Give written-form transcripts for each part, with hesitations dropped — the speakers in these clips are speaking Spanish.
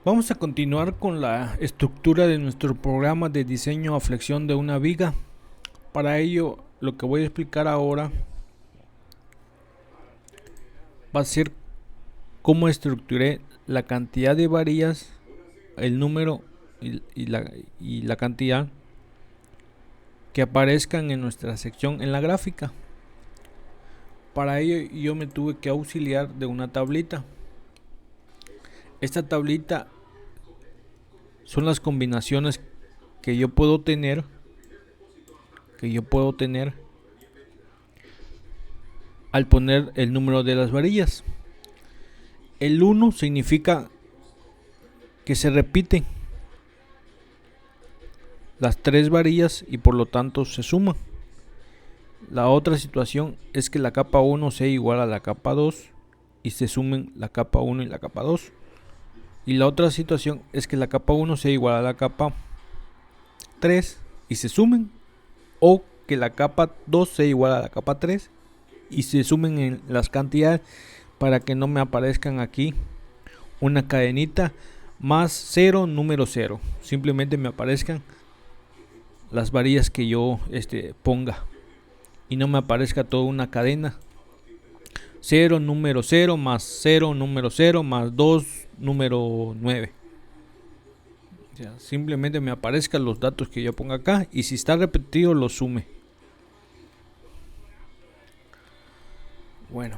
Vamos a continuar con la estructura de nuestro programa de diseño a flexión de una viga. Para ello, lo que voy a explicar ahora va a ser cómo estructuré la cantidad de varillas, el número y la cantidad que aparezcan en nuestra sección en la gráfica. Para ello yo me tuve que auxiliar de una tablita. Esta tablita son las combinaciones que yo puedo tener al poner el número de las varillas. El 1 significa que se repiten las 3 varillas y por lo tanto se suman. La otra situación es que la capa 1 sea igual a la capa 2 y se sumen la capa 1 y la capa 2. Y la otra situación es que la capa 1 sea igual a la capa 3 y se sumen, o que la capa 2 sea igual a la capa 3 y se sumen en las cantidades, para que no me aparezcan aquí una cadenita más 0 número 0, simplemente me aparezcan las varillas que yo ponga y no me aparezca toda una cadena 0 número 0 más 0 número 0 más 2 número 9. O sea, simplemente me aparezcan los datos que yo ponga acá y si está repetido lo sume. Bueno,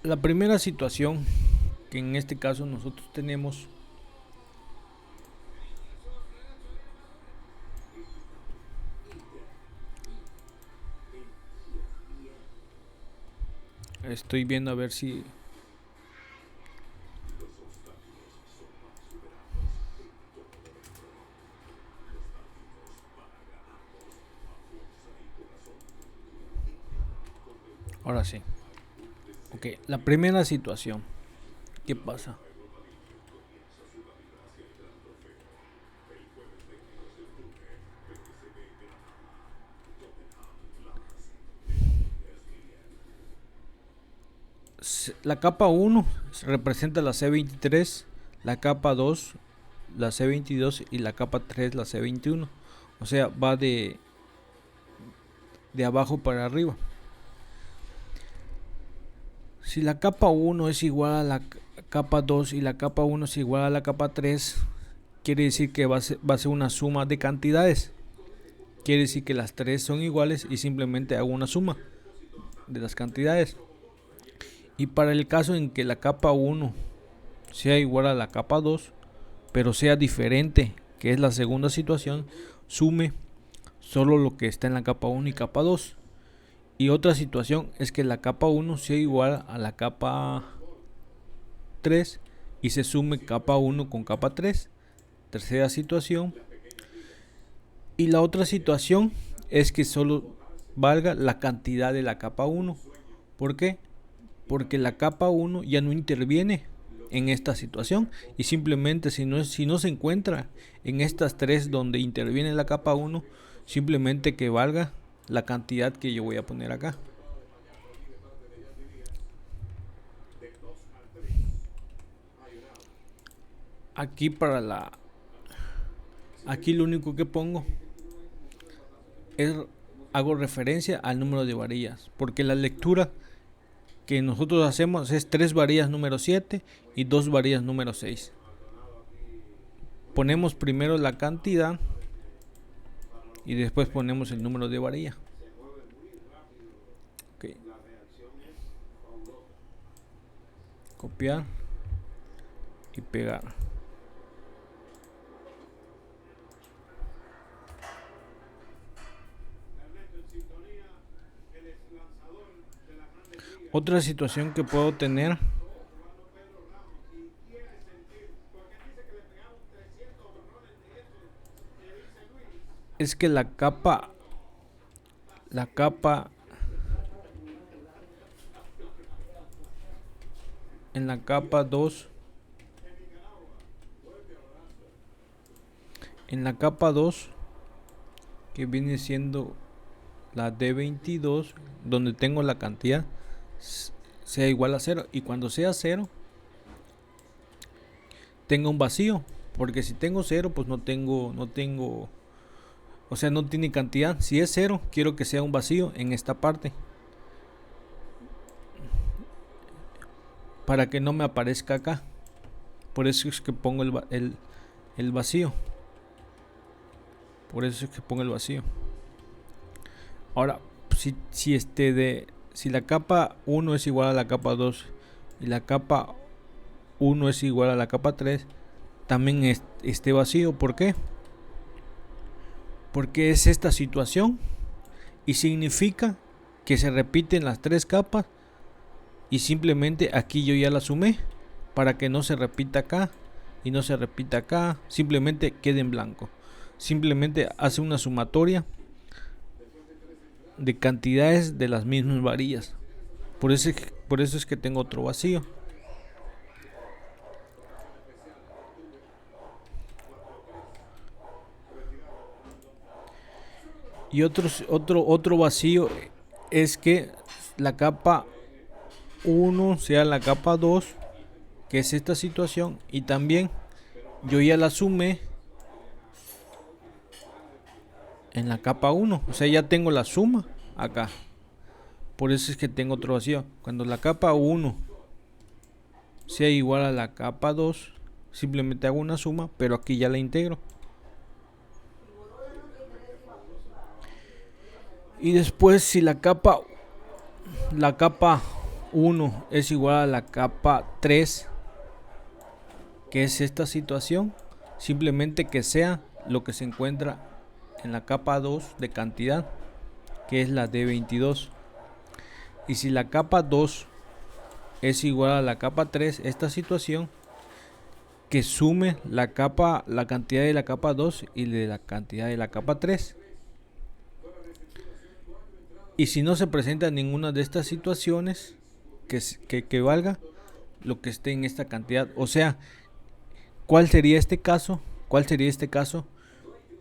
la primera situación que en este caso nosotros tenemos estoy viendo a ver si ahora sí. Ok, la primera situación, ¿qué pasa? La capa 1 representa la C23, la capa 2 la C22 y la capa 3 la C21. O sea, va de abajo para arriba. Si la capa 1 es igual a la capa 2 y la capa 1 es igual a la capa 3, quiere decir que va a ser una suma de cantidades. Quiere decir que las 3 son iguales y simplemente hago una suma de las cantidades. Y para el caso en que la capa 1 sea igual a la capa 2, pero sea diferente, que es la segunda situación, sume solo lo que está en la capa 1 y capa 2. Y otra situación es que la capa 1 sea igual a la capa 3 y se sume capa 1 con capa 3. Tercera situación. Y la otra situación es que solo valga la cantidad de la capa 1. ¿Por qué? Porque la capa 1 ya no interviene en esta situación y simplemente si no se encuentra en estas 3 donde interviene la capa 1, simplemente que valga la cantidad que yo voy a poner acá. Aquí aquí lo único que pongo es hago referencia al número de varillas, porque la lectura que nosotros hacemos es 3 varillas número 7 y 2 varillas número 6. Ponemos primero la cantidad y después ponemos el número de varilla. Okay. Copiar y pegar. Otra situación que puedo tener es que la capa en la capa 2 que viene siendo la D22, donde tengo la cantidad, sea igual a 0, y cuando sea 0 tenga un vacío, porque si tengo 0, pues no tengo, o sea, no tiene cantidad. Si es 0, quiero que sea un vacío en esta parte, para que no me aparezca acá. Por eso es que pongo el vacío. Por eso es que pongo el vacío. Ahora, si la capa 1 es igual a la capa 2 y la capa 1 es igual a la capa 3, también esté vacío. ¿Por qué? Porque es esta situación y significa que se repiten las 3 capas, y simplemente aquí yo ya la sumé para que no se repita acá y no se repita acá, simplemente quede en blanco. Simplemente hace una sumatoria de cantidades de las mismas varillas. Por eso es que tengo otro vacío. Y otro vacío es que la capa 1 sea la capa 2, que es esta situación, y también yo ya la sumé en la capa 1, o sea, ya tengo la suma acá. Por eso es que tengo otro vacío. Cuando la capa 1 sea igual a la capa 2, simplemente hago una suma, pero aquí ya la integro. Y después, si la capa 1 es igual a la capa 3, que es esta situación, simplemente que sea lo que se encuentra en la capa 2 de cantidad, que es la de 22. Y si la capa 2 es igual a la capa 3, esta situación, que sume la cantidad de la capa 2 y de la cantidad de la capa 3. Y si no se presenta ninguna de estas situaciones, que valga lo que esté en esta cantidad. O sea, ¿cuál sería este caso?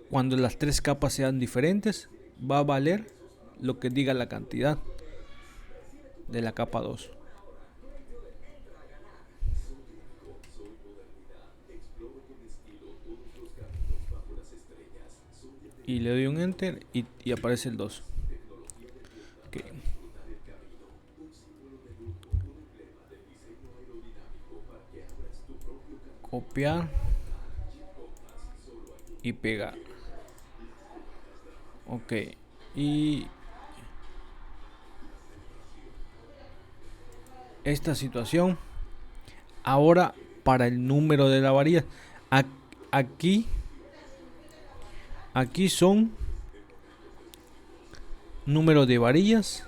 Cuando las 3 capas sean diferentes, va a valer lo que diga la cantidad de la capa 2. Y le doy un enter y aparece el 2. Okay. Copiar y pegar. Ok. Y esta situación ahora para el número de la varilla. Aquí son número de varillas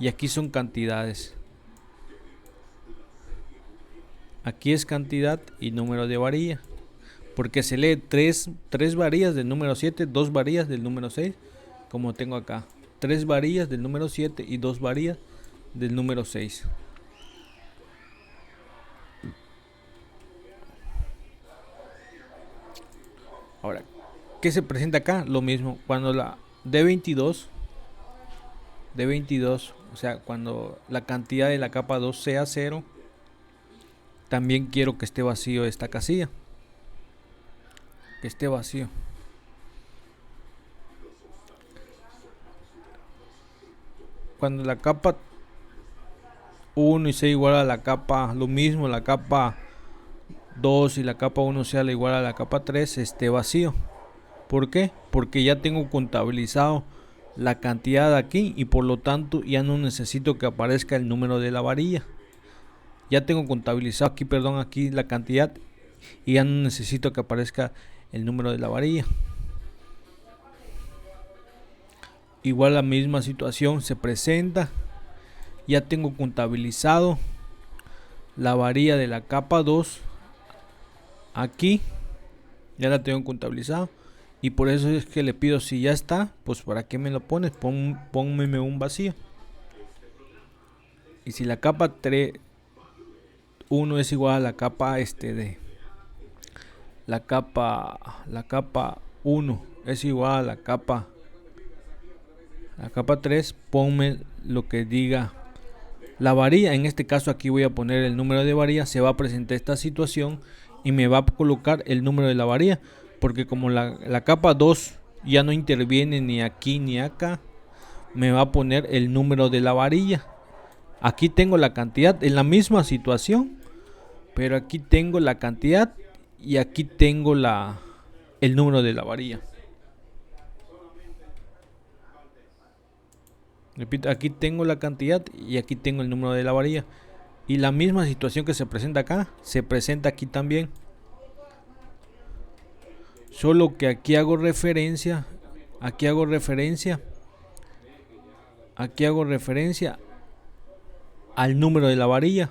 y aquí son cantidades. Aquí es cantidad y número de varilla, porque se lee 3 varillas del número 7, 2 varillas del número 6, como tengo acá, 3 varillas del número 7 y 2 varillas del número 6. Ahora, ¿qué se presenta acá? Lo mismo, cuando la D22, o sea, cuando la cantidad de la capa 2 sea 0, también quiero que esté vacío esta casilla, que esté vacío. Cuando la capa 1 y sea igual a la capa, lo mismo, la capa 2 y la capa 1 sea igual a la capa 3, esté vacío. ¿Por qué? Porque ya tengo contabilizado la cantidad aquí y por lo tanto ya no necesito que aparezca el número de la varilla. Ya tengo contabilizado aquí la cantidad y ya no necesito que aparezca el número de la varilla. Igual la misma situación se presenta. Ya tengo contabilizado la varilla de la capa 2 aquí, ya la tengo contabilizado, y por eso es que le pido, si ya está, pues para qué me lo pones, pónmeme un vacío. Y si la capa 1 es igual a la capa la capa 1 es igual a la capa 3, ponme lo que diga la varilla. En este caso aquí voy a poner el número de varilla. Se va a presentar esta situación y me va a colocar el número de la varilla, porque como la capa 2 ya no interviene ni aquí ni acá, me va a poner el número de la varilla. Aquí tengo la cantidad en la misma situación, pero aquí tengo la cantidad y aquí tengo el número de la varilla. Repito, aquí tengo la cantidad y aquí tengo el número de la varilla. Y la misma situación que se presenta acá, se presenta aquí también. Solo que aquí hago referencia, aquí hago referencia al número de la varilla.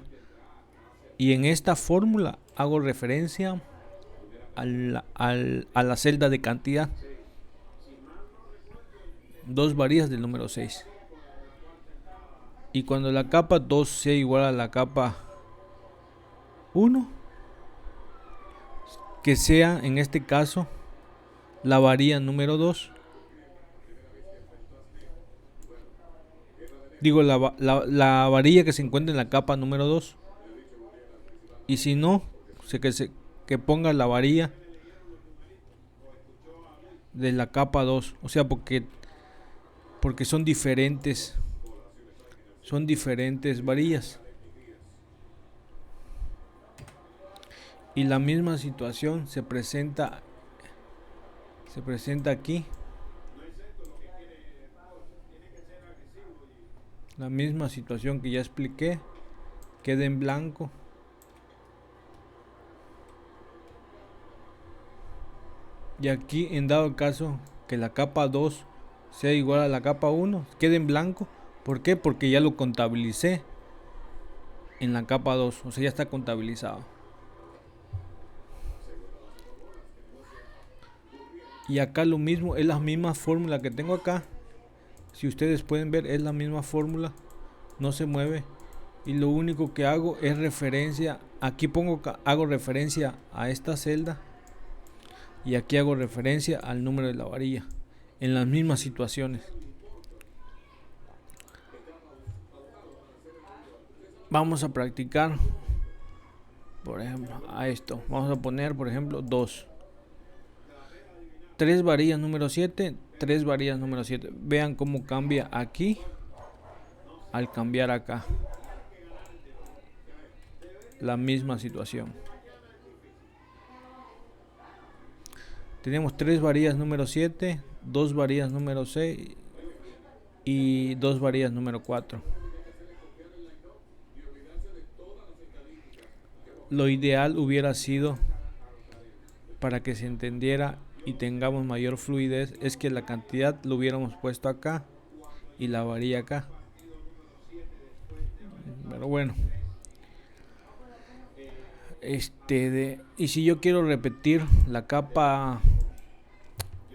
Y en esta fórmula hago referencia a la celda de cantidad. 2 varillas del número 6. Y cuando la capa 2 sea igual a la capa 1, que sea en este caso la varilla número 2. Digo, la varilla que se encuentra en la capa número 2. Y si no, que ponga la varilla de la capa 2. O sea, porque son diferentes varillas. Y la misma situación se presenta aquí. La misma situación que ya expliqué queda en blanco. Y aquí, en dado caso que la capa 2 sea igual a la capa 1, queda en blanco. ¿Por qué? Porque ya lo contabilicé en la capa 2, o sea, ya está contabilizado. Y acá lo mismo, es la misma fórmula que tengo acá. Si ustedes pueden ver, es la misma fórmula, no se mueve. Y lo único que hago es referencia, aquí hago referencia a esta celda. Y aquí hago referencia al número de la varilla, en las mismas situaciones. Vamos a practicar, por ejemplo, a esto. Vamos a poner, por ejemplo, 2. 3 varillas número 7, 3 varillas número 7. Vean cómo cambia aquí al cambiar acá. La misma situación. Tenemos 3 varillas número 7, 2 varillas número 6 y 2 varillas número 4. Lo ideal hubiera sido, para que se entendiera y tengamos mayor fluidez, es que la cantidad lo hubiéramos puesto acá y la varilla acá. Pero bueno. Y si yo quiero repetir la capa,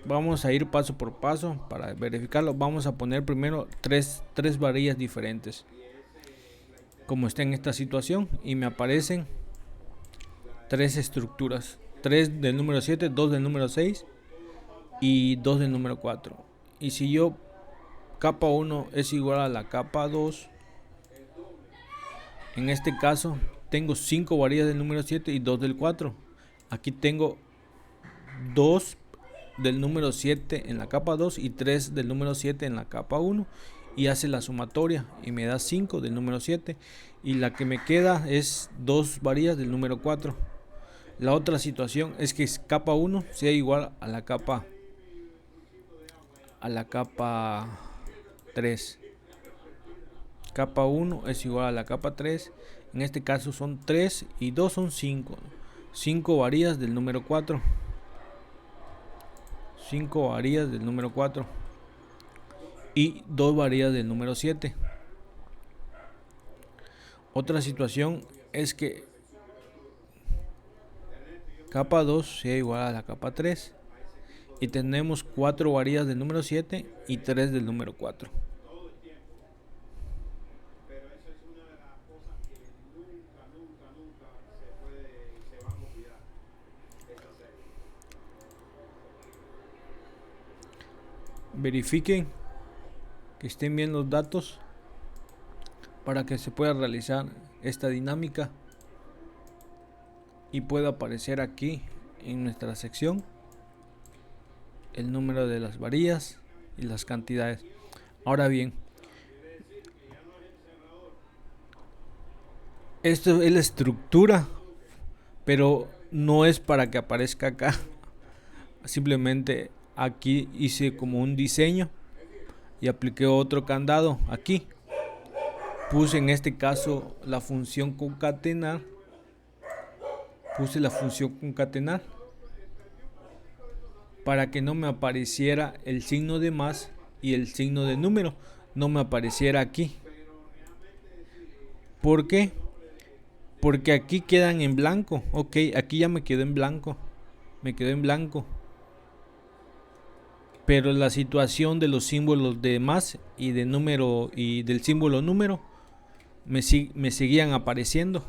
vamos a ir paso por paso para verificarlo. Vamos a poner primero tres varillas diferentes, como está en esta situación, y me aparecen 3 estructuras: 3 del número 7, 2 del número 6 y 2 del número 4. Y si yo capa 1 es igual a la capa 2, en este caso tengo 5 varillas del número 7 y 2 del 4. Aquí tengo 2 del número 7 en la capa 2 y 3 del número 7 en la capa 1, y hace la sumatoria y me da 5 del número 7, y la que me queda es 2 varillas del número 4. La otra situación es que capa 1 sea igual a la capa 3. Capa 1 es igual a la capa 3. En este caso son 3 y 2 son 5. 5 varillas del número 4. 5 varillas del número 4. Y 2 varillas del número 7. Otra situación es que capa 2 sea igual a la capa 3. Y tenemos 4 varillas del número 7 y 3 del número 4. Verifiquen que estén bien los datos para que se pueda realizar esta dinámica. y puede aparecer aquí en nuestra sección el número de las varillas y las cantidades. Ahora bien, esto es la estructura, pero no es para que aparezca acá. Simplemente aquí hice como un diseño y apliqué otro candado aquí. Puse en este caso la función concatenar. Puse la función concatenar para que no me apareciera el signo de más y el signo de número. No me apareciera aquí. ¿Por qué? Porque aquí quedan en blanco. Ok, aquí ya me quedó en blanco. Me quedó en blanco. Pero la situación de los símbolos de más y de número y del símbolo número me seguían apareciendo.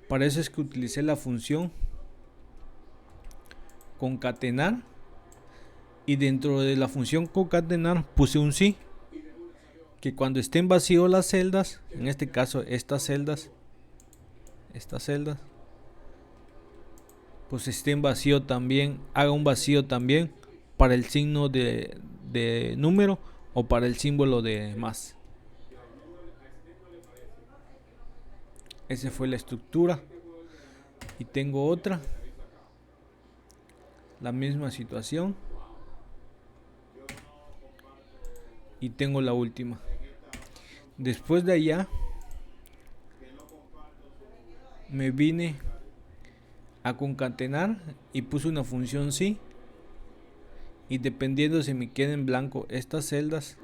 Para eso es que utilicé la función concatenar y dentro de la función concatenar puse un sí, que cuando estén vacío las celdas, en este caso estas celdas, pues estén vacío también, haga un vacío también para el signo de número o para el símbolo de más. Esa fue la estructura. Y tengo otra, la misma situación. Y tengo la última. Después de allá me vine a concatenar y puse una función sí. Y dependiendo si me queda en blanco estas celdas,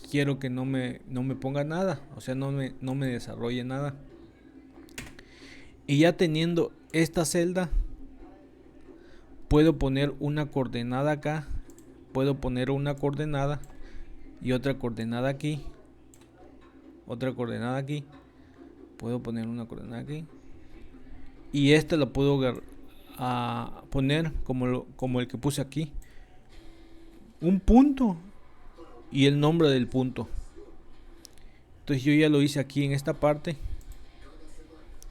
quiero que no me ponga nada, o sea, no me desarrolle nada. Y ya teniendo esta celda, puedo poner una coordenada acá, puedo poner una coordenada y otra coordenada aquí, otra coordenada aquí, puedo poner una coordenada aquí, y esta la puedo poner como el que puse aquí, un punto y el nombre del punto. Entonces yo ya lo hice aquí en esta parte.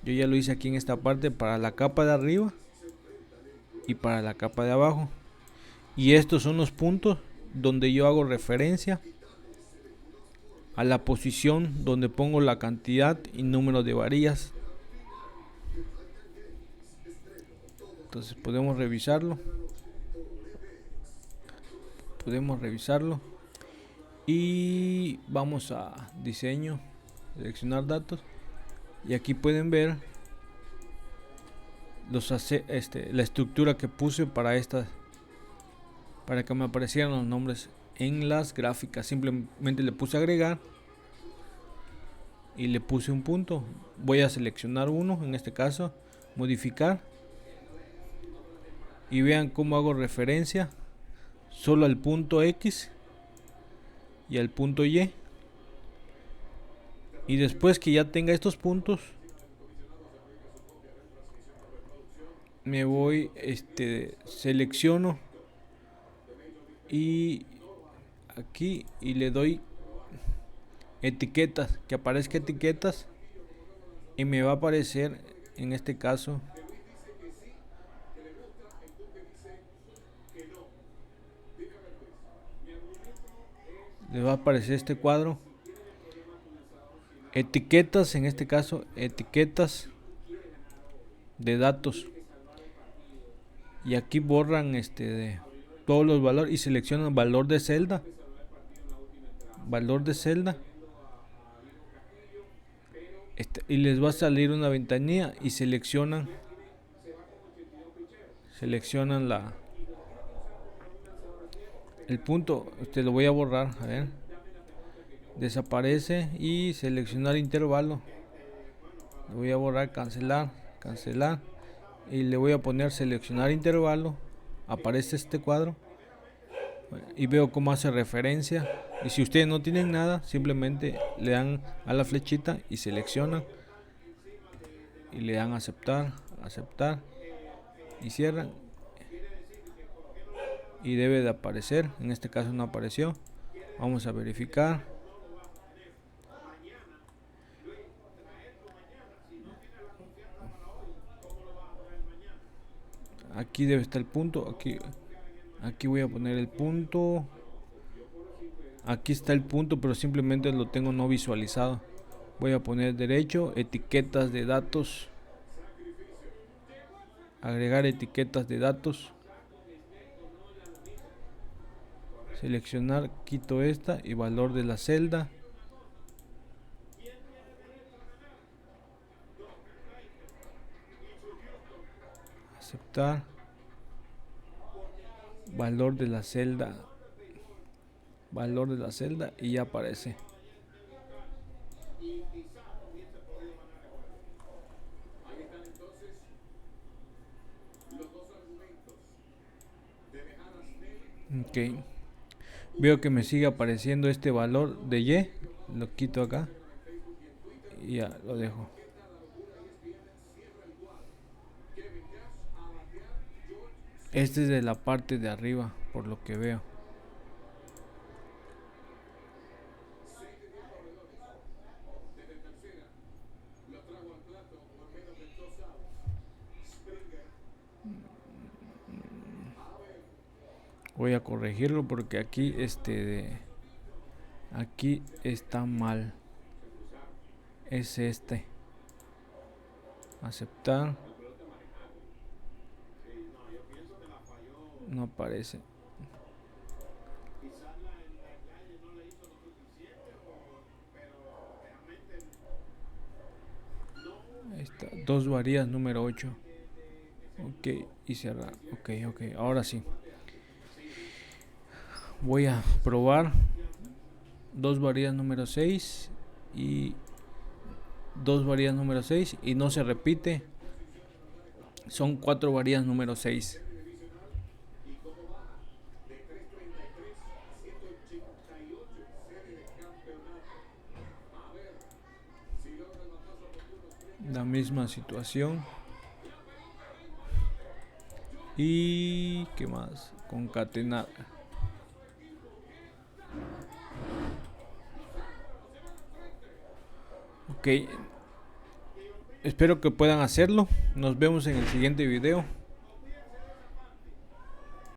Yo ya lo hice aquí en esta parte para la capa de arriba y para la capa de abajo. Y estos son los puntos donde yo hago referencia a la posición donde pongo la cantidad y número de varillas. Entonces podemos revisarlo. Y vamos a diseño, seleccionar datos. Y aquí pueden ver la estructura que puse para que me aparecieran los nombres en las gráficas. Simplemente le puse agregar y le puse un punto. Voy a seleccionar uno, en este caso modificar, y vean cómo hago referencia solo al punto X y al punto Y. Y después que ya tenga estos puntos, me voy, selecciono y aquí y le doy etiquetas, que aparezca etiquetas, y me va a aparecer en este caso le va a aparecer este cuadro, etiquetas, en este caso etiquetas de datos, y aquí borran de todos los valores y seleccionan valor de celda, y les va a salir una ventanilla y seleccionan el punto. Lo voy a borrar, a ver, desaparece, y seleccionar intervalo, lo voy a borrar, cancelar, y le voy a poner seleccionar intervalo. Aparece este cuadro y veo cómo hace referencia. Y si ustedes no tienen nada, simplemente le dan a la flechita y seleccionan y le dan aceptar y cierran, y debe de aparecer. En este caso no apareció. Vamos a verificar. Aquí debe estar el punto. Aquí voy a poner el punto. Aquí está el punto, pero simplemente lo tengo no visualizado. Voy a poner derecho, etiquetas de datos. Agregar etiquetas de datos. Seleccionar, quito esta y valor de la celda. Aceptar. Valor de la celda. Valor de la celda y ya aparece. Ok. Veo que me sigue apareciendo este valor de Y. Lo quito acá. Y ya lo dejo. Este es de la parte de arriba, por lo que veo. Voy a corregirlo porque aquí aquí está mal. Es este. Aceptar. No aparece. Ahí está. Dos varías número 8. Ok, y cerrar. Ok, ahora sí. Voy a probar dos varías número 6 y dos varías número 6 y no se repite. Son 4 varías número 6. La misma situación. Y qué más, concatenar. Ok, espero que puedan hacerlo. Nos vemos en el siguiente video.